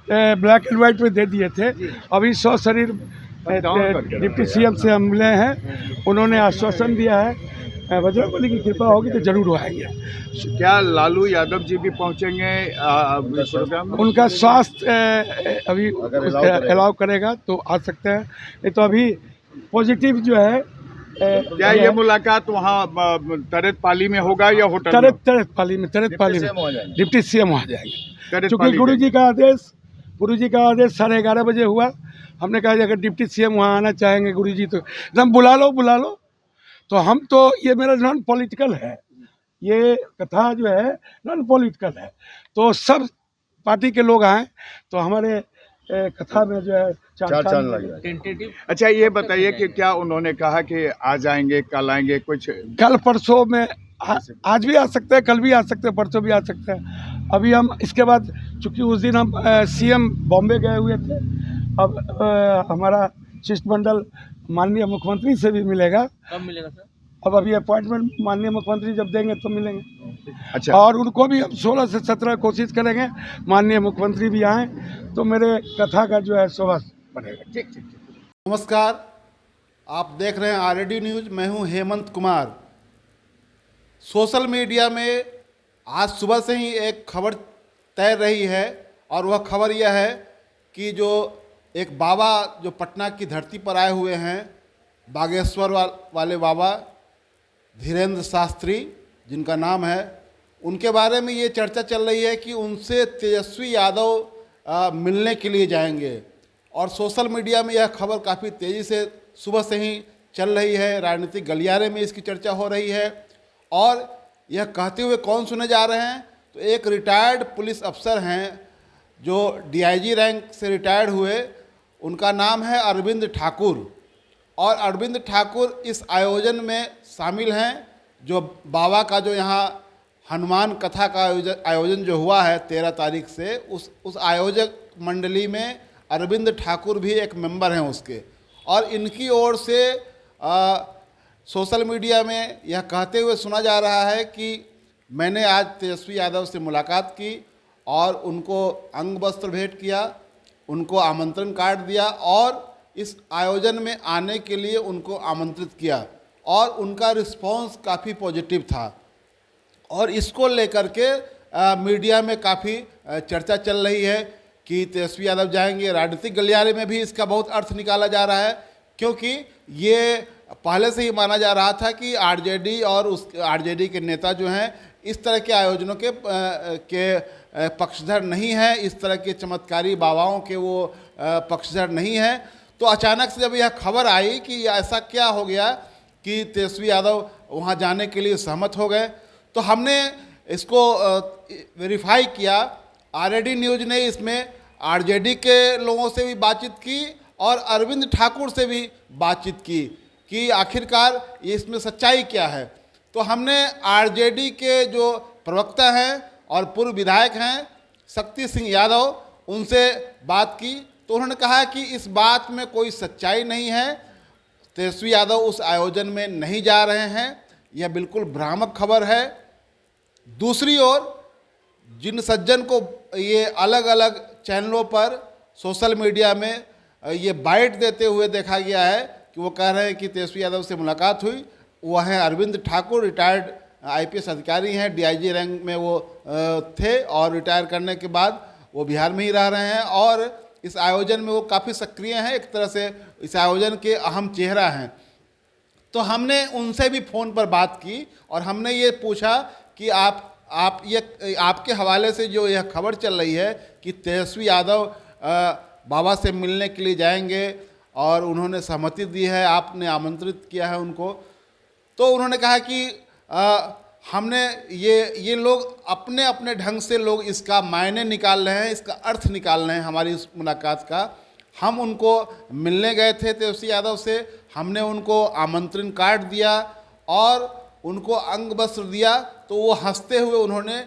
Black and white में दे दिए थे। अभी 100 शरीर डिप्टी सीएम से हम मिले हैं, उन्होंने आश्वासन दिया है बजरंगबली की कृपा होगी तो जरूर आएंगे। क्या लालू यादव जी भी पहुंचेंगे प्रोग्राम में? उनका स्वास्थ्य अभी अलाउ करेगा तो आ सकते हैं, नहीं तो अभी पॉजिटिव जो है। क्या ये मुलाकात वहाँ तरत पाली में होगा या होटल में? तरत पाली में डिप्टी सीएम वहाँ जाएंगे, क्योंकि पाली गुरु जी का आदेश 11:30 बजे हुआ। हमने कहा अगर डिप्टी सीएम वहाँ आना चाहेंगे गुरु जी तो एकदम बुला लो। तो हम तो ये मेरा नॉन पॉलिटिकल है, ये कथा जो है नॉन पॉलिटिकल है, तो सब पार्टी के लोग आए तो हमारे कथा में जो है चांद लग जाए। अच्छा, ये बताइए कि क्या उन्होंने कहा कि आ जाएंगे, कल आएंगे? कुछ कल परसों में आज भी आ सकते हैं, कल भी आ सकते हैं, परसों भी आ सकते हैं। अभी हम इसके बाद, चूँकि उस दिन हम सीएम बॉम्बे गए हुए थे, अब हमारा शिष्टमंडल माननीय मुख्यमंत्री से भी मिलेगा। कब मिलेगा सर? अब अभी अपॉइंटमेंट माननीय मुख्यमंत्री जब देंगे तो मिलेंगे। अच्छा, और उनको भी हम 16 से 17 कोशिश करेंगे माननीय मुख्यमंत्री भी आएँ तो मेरे कथा का जो है शोभा बढ़ेगा। ठीक। नमस्कार, आप देख रहे हैं आरडी न्यूज़। मैं हूं हेमंत कुमार। सोशल मीडिया में आज सुबह से ही एक खबर तैर रही है, और वह खबर यह है कि जो एक बाबा जो पटना की धरती पर आए हुए हैं, बागेश्वर वाले बाबा धीरेन्द्र शास्त्री जिनका नाम है, उनके बारे में ये चर्चा चल रही है कि उनसे तेजस्वी यादव मिलने के लिए जाएंगे। और सोशल मीडिया में यह खबर काफ़ी तेज़ी से सुबह से ही चल रही है, राजनीतिक गलियारे में इसकी चर्चा हो रही है। और यह कहते हुए कौन सुने जा रहे हैं, तो एक रिटायर्ड पुलिस अफसर हैं जो डीआईजी रैंक से रिटायर्ड हुए, उनका नाम है अरविंद ठाकुर। और अरविंद ठाकुर इस आयोजन में शामिल हैं। जो बाबा का जो यहाँ हनुमान कथा का आयोजन जो हुआ है 13 तारीख से, उस आयोजक मंडली में अरविंद ठाकुर भी एक मेंबर हैं उसके। और इनकी ओर से सोशल मीडिया में यह कहते हुए सुना जा रहा है कि मैंने आज तेजस्वी यादव से मुलाकात की और उनको अंग वस्त्र भेंट किया, उनको आमंत्रण कार्ड दिया और इस आयोजन में आने के लिए उनको आमंत्रित किया, और उनका रिस्पांस काफ़ी पॉजिटिव था। और इसको लेकर के मीडिया में काफ़ी चर्चा चल रही है कि तेजस्वी यादव जाएंगे। राजनीतिक गलियारे में भी इसका बहुत अर्थ निकाला जा रहा है, क्योंकि ये पहले से ही माना जा रहा था कि आरजेडी और उस आरजेडी के नेता जो हैं इस तरह के आयोजनों के पक्षधर नहीं हैं, इस तरह के चमत्कारी बाबाओं के वो पक्षधर नहीं हैं। तो अचानक से जब यह खबर आई कि ऐसा क्या हो गया कि तेजस्वी यादव वहाँ जाने के लिए सहमत हो गए, तो हमने इसको वेरीफाई किया। आरडी न्यूज़ ने इसमें आरजेडी के लोगों से भी बातचीत की और अरविंद ठाकुर से भी बातचीत की कि आखिरकार ये इसमें सच्चाई क्या है। तो हमने आरजेडी के जो प्रवक्ता हैं और पूर्व विधायक हैं शक्ति सिंह यादव, उनसे बात की, तो उन्होंने कहा कि इस बात में कोई सच्चाई नहीं है, तेजस्वी यादव उस आयोजन में नहीं जा रहे हैं, यह बिल्कुल भ्रामक खबर है। दूसरी ओर जिन सज्जन को ये अलग अलग चैनलों पर सोशल मीडिया में ये बाइट देते हुए देखा गया है कि वो कह रहे हैं कि तेजस्वी यादव से मुलाकात हुई, वो हैं अरविंद ठाकुर, रिटायर्ड आईपीएस अधिकारी हैं, डीआईजी रैंक में वो थे और रिटायर करने के बाद वो बिहार में ही रह रहे हैं और इस आयोजन में वो काफ़ी सक्रिय हैं, एक तरह से इस आयोजन के अहम चेहरा हैं। तो हमने उनसे भी फ़ोन पर बात की और हमने ये पूछा कि आपके हवाले से जो यह खबर चल रही है कि तेजस्वी यादव बाबा से मिलने के लिए जाएंगे और उन्होंने सहमति दी है, आपने आमंत्रित किया है उनको, तो उन्होंने कहा कि हमने ये लोग अपने अपने ढंग से लोग इसका मायने निकाल रहे हैं, इसका अर्थ निकाल रहे हैं हमारी इस मुलाकात का। हम उनको मिलने गए थे तेजस्वी यादव से, हमने उनको आमंत्रण कार्ड दिया और उनको अंग वस्त्र दिया, तो वो हंसते हुए उन्होंने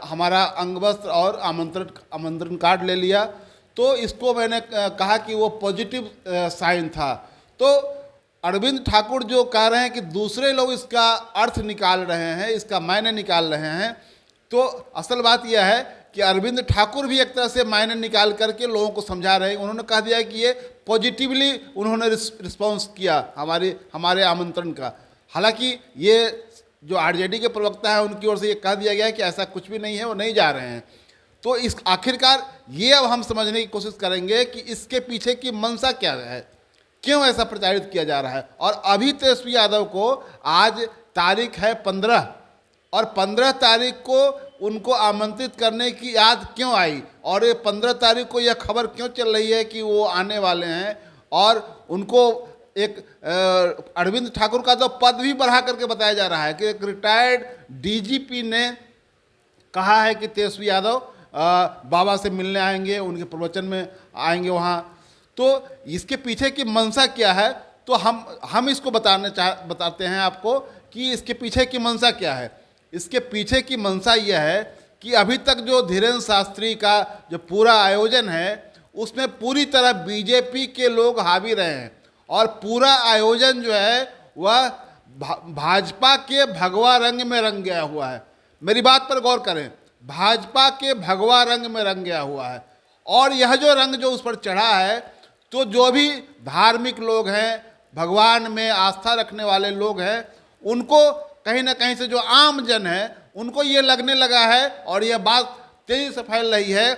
हमारा अंग वस्त्र और आमंत्रण कार्ड ले लिया। तो इसको मैंने कहा कि वो पॉजिटिव साइन था। तो अरविंद ठाकुर जो कह रहे हैं कि दूसरे लोग इसका अर्थ निकाल रहे हैं, इसका मायने निकाल रहे हैं, तो असल बात यह है कि अरविंद ठाकुर भी एक तरह से मायने निकाल करके लोगों को समझा रहे हैं। उन्होंने कह दिया कि ये पॉजिटिवली उन्होंने रिस्पॉन्स किया हमारे आमंत्रण का। हालांकि ये जो आरजेडी के प्रवक्ता है उनकी ओर से ये कह दिया गया कि ऐसा कुछ भी नहीं है, वो नहीं जा रहे हैं। तो इस आखिरकार ये अब हम समझने की कोशिश करेंगे कि इसके पीछे की मंशा क्या है, क्यों ऐसा प्रचारित किया जा रहा है। और अभी तेजस्वी यादव को आज तारीख है 15 और 15 तारीख को उनको आमंत्रित करने की याद क्यों आई और ये 15 तारीख को यह खबर क्यों चल रही है कि वो आने वाले हैं। और उनको एक अरविंद ठाकुर का तो पद भी बढ़ा करके बताया जा रहा है कि एक रिटायर्ड डीजीपी ने कहा है कि तेजस्वी यादव बाबा से मिलने आएंगे, उनके प्रवचन में आएंगे वहाँ। तो इसके पीछे की मंशा क्या है, तो हम इसको बताते हैं आपको कि इसके पीछे की मंशा क्या है। इसके पीछे की मंशा यह है कि अभी तक जो धीरेन्द्र शास्त्री का जो पूरा आयोजन है उसमें पूरी तरह बीजेपी के लोग हावी रहे हैं और पूरा आयोजन जो है वह भाजपा के भगवा रंग में रंग गया हुआ है। मेरी बात पर गौर करें, भाजपा के भगवा रंग में रंग गया हुआ है। और यह जो रंग जो उस पर चढ़ा है, तो जो भी धार्मिक लोग हैं, भगवान में आस्था रखने वाले लोग हैं, उनको कहीं ना कहीं से जो आम जन है उनको ये लगने लगा है और यह बात तेजी से फैल रही है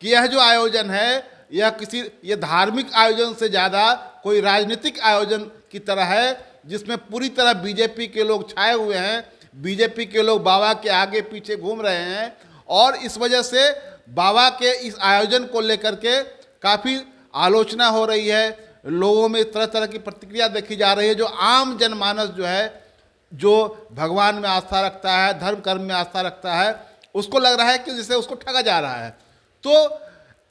कि यह जो आयोजन है ये धार्मिक आयोजन से ज़्यादा कोई राजनीतिक आयोजन की तरह है, जिसमें पूरी तरह बीजेपी के लोग छाए हुए हैं। बीजेपी के लोग बाबा के आगे पीछे घूम रहे हैं और इस वजह से बाबा के इस आयोजन को लेकर के काफ़ी आलोचना हो रही है। लोगों में तरह तरह की प्रतिक्रिया देखी जा रही है। जो आम जनमानस जो है, जो भगवान में आस्था रखता है, धर्म कर्म में आस्था रखता है, उसको लग रहा है कि जैसे उसको ठगा जा रहा है। तो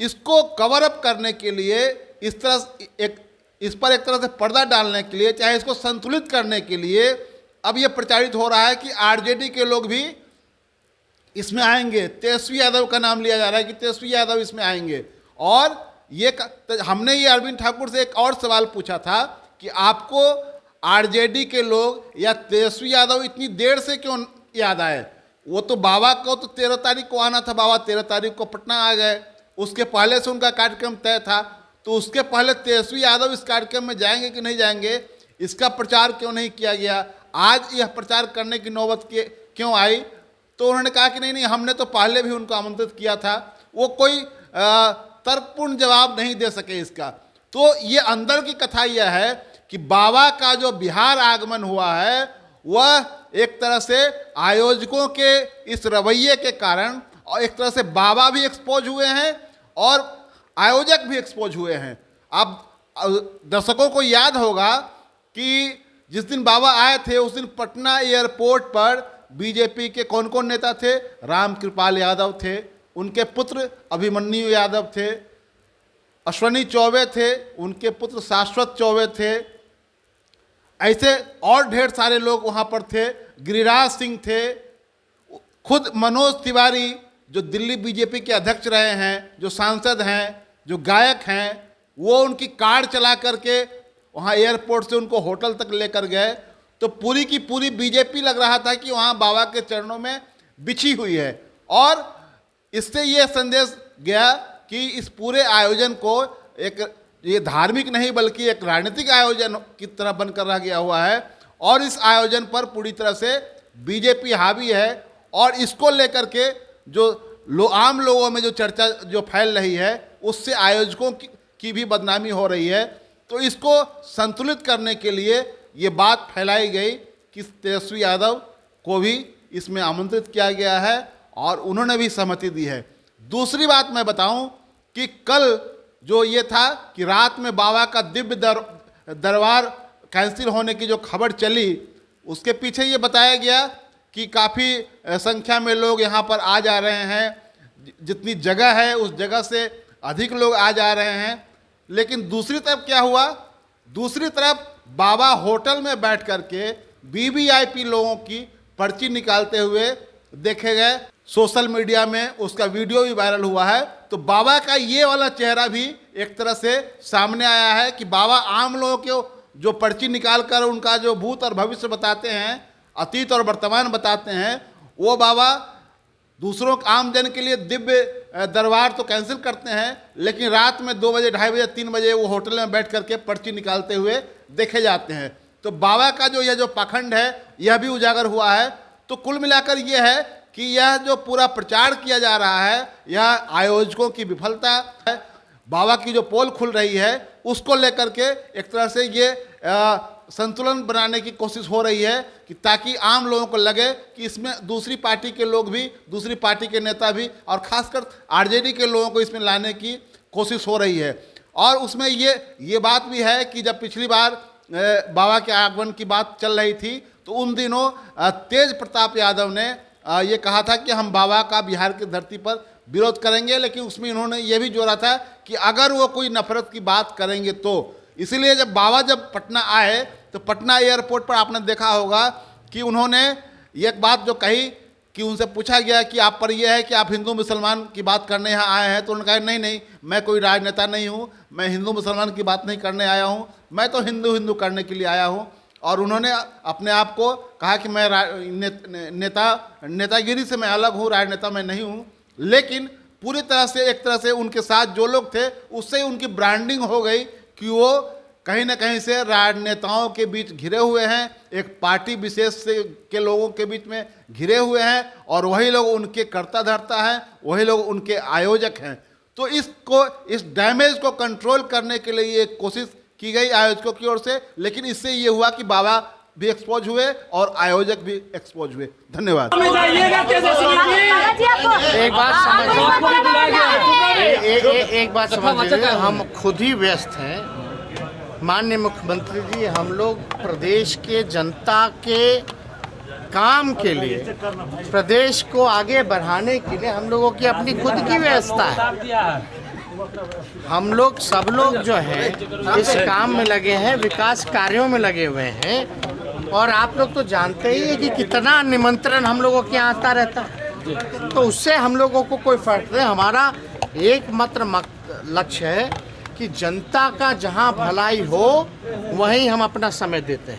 इसको कवर अप करने के लिए इस पर एक तरह से पर्दा डालने के लिए, चाहे इसको संतुलित करने के लिए अब ये प्रचारित हो रहा है कि आरजेडी के लोग भी इसमें आएंगे। तेजस्वी यादव का नाम लिया जा रहा है कि तेजस्वी यादव इसमें आएंगे। और हमने ये अरविंद ठाकुर से एक और सवाल पूछा था कि आपको आरजेडी के लोग या तेजस्वी यादव इतनी देर से क्यों याद आए। वो तो बाबा को तो 13 तारीख को आना था, बाबा 13 तारीख को पटना आ गए, उसके पहले से उनका कार्यक्रम तय था। तो उसके पहले तेजस्वी यादव इस कार्यक्रम में जाएंगे कि नहीं जाएंगे, इसका प्रचार क्यों नहीं किया गया, आज यह प्रचार करने की नौबत क्यों आई। तो उन्होंने कहा कि नहीं, हमने तो पहले भी उनको आमंत्रित किया था। वो कोई तर्कपूर्ण जवाब नहीं दे सके इसका। तो ये अंदर की कथा यह है कि बाबा का जो बिहार आगमन हुआ है वह एक तरह से आयोजकों के इस रवैये के कारण, और एक तरह से बाबा भी एक्सपोज हुए हैं और आयोजक भी एक्सपोज हुए हैं। अब दर्शकों को याद होगा कि जिस दिन बाबा आए थे उस दिन पटना एयरपोर्ट पर बीजेपी के कौन कौन नेता थे। राम कृपाल यादव थे, उनके पुत्र अभिमन्यु यादव थे, अश्वनी चौबे थे, उनके पुत्र शाश्वत चौबे थे, ऐसे और ढेर सारे लोग वहाँ पर थे। गिरिराज सिंह थे, खुद मनोज तिवारी जो दिल्ली बीजेपी के अध्यक्ष रहे हैं, जो सांसद हैं, जो गायक हैं, वो उनकी कार चला करके वहाँ एयरपोर्ट से उनको होटल तक लेकर गए। तो पूरी की पूरी बीजेपी लग रहा था कि वहाँ बाबा के चरणों में बिछी हुई है। और इससे ये संदेश गया कि इस पूरे आयोजन को ये धार्मिक नहीं बल्कि एक राजनीतिक आयोजन की तरह बनकर रह गया हुआ है और इस आयोजन पर पूरी तरह से बीजेपी हावी है। और इसको लेकर के जो आम लोगों में जो चर्चा जो फैल रही है उससे आयोजकों की भी बदनामी हो रही है। तो इसको संतुलित करने के लिए ये बात फैलाई गई कि तेजस्वी यादव को भी इसमें आमंत्रित किया गया है और उन्होंने भी सहमति दी है। दूसरी बात मैं बताऊं कि कल जो ये था कि रात में बाबा का दिव्य दरबार कैंसिल होने की जो खबर चली, उसके पीछे ये बताया गया कि काफ़ी संख्या में लोग यहाँ पर आ जा रहे हैं, जितनी जगह है उस जगह से अधिक लोग आ जा रहे हैं। लेकिन दूसरी तरफ क्या हुआ, दूसरी तरफ बाबा होटल में बैठ करके वीवीआईपी लोगों की पर्ची निकालते हुए देखे गए। सोशल मीडिया में उसका वीडियो भी वायरल हुआ है। तो बाबा का ये वाला चेहरा भी एक तरह से सामने आया है कि बाबा आम लोगों के जो पर्ची निकाल कर उनका जो भूत और भविष्य बताते हैं, अतीत और वर्तमान बताते हैं, वो बाबा दूसरों आम जन के लिए दिव्य दरबार तो कैंसिल करते हैं, लेकिन रात में 2 बजे, 2:30 बजे, 3 बजे वो होटल में बैठ करके पर्ची निकालते हुए देखे जाते हैं। तो बाबा का यह जो पाखंड है यह भी उजागर हुआ है। तो कुल मिलाकर यह है कि यह जो पूरा प्रचार किया जा रहा है यह आयोजकों की विफलता है। बाबा की जो पोल खुल रही है उसको लेकर के एक तरह से ये संतुलन बनाने की कोशिश हो रही है कि ताकि आम लोगों को लगे कि इसमें दूसरी पार्टी के लोग भी, दूसरी पार्टी के नेता भी और खासकर आरजेडी के लोगों को इसमें लाने की कोशिश हो रही है। और उसमें ये बात भी है कि जब पिछली बार बाबा के आगमन की बात चल रही थी तो उन दिनों तेज प्रताप यादव ने ये कहा था कि हम बाबा का बिहार की धरती पर विरोध करेंगे, लेकिन उसमें इन्होंने ये भी जोड़ा था कि अगर वो कोई नफरत की बात करेंगे तो। इसीलिए जब बाबा पटना आए तो पटना एयरपोर्ट पर आपने देखा होगा कि उन्होंने एक बात जो कही कि उनसे पूछा गया कि आप पर यह है कि आप हिंदू मुसलमान की बात करने यहाँ आए हैं, तो उन्होंने कहा नहीं नहीं, मैं कोई राजनेता नहीं हूँ, मैं हिंदू मुसलमान की बात नहीं करने आया हूँ, मैं तो हिंदू करने के लिए आया हूँ। और उन्होंने अपने आप को कहा कि मैं नेतागिरी से मैं अलग हूँ, राजनेता मैं नहीं हूँ। लेकिन पूरी तरह से एक तरह से उनके साथ जो लोग थे उससे उनकी ब्रांडिंग हो गई कि वो कहीं ना कहीं से राजनेताओं के बीच घिरे हुए हैं, एक पार्टी विशेष से के लोगों के बीच में घिरे हुए हैं और वही लोग उनके कर्ता धर्ता हैं, वही लोग उनके आयोजक हैं। तो इस डैमेज को कंट्रोल करने के लिए ये कोशिश की गई आयोजकों की ओर से, लेकिन इससे ये हुआ कि बाबा भी एक्सपोज हुए और आयोजक भी एक्सपोज हुए। धन्यवाद। एक बात समझिए, हम खुद ही व्यस्त हैं। माननीय मुख्यमंत्री जी, हम लोग प्रदेश के जनता के काम के लिए, प्रदेश को आगे बढ़ाने के लिए हम लोगों की अपनी खुद की व्यवस्था है। हम लोग सब लोग जो है इस काम में लगे हैं, विकास कार्यों में लगे हुए हैं। और आप लोग तो जानते ही है कि कितना निमंत्रण हम लोगों के यहाँ आता रहता है, तो उससे हम लोगों को कोई फर्क नहीं। हमारा एकमात्र लक्ष्य है कि जनता का जहाँ भलाई हो वहीं हम अपना समय देते हैं।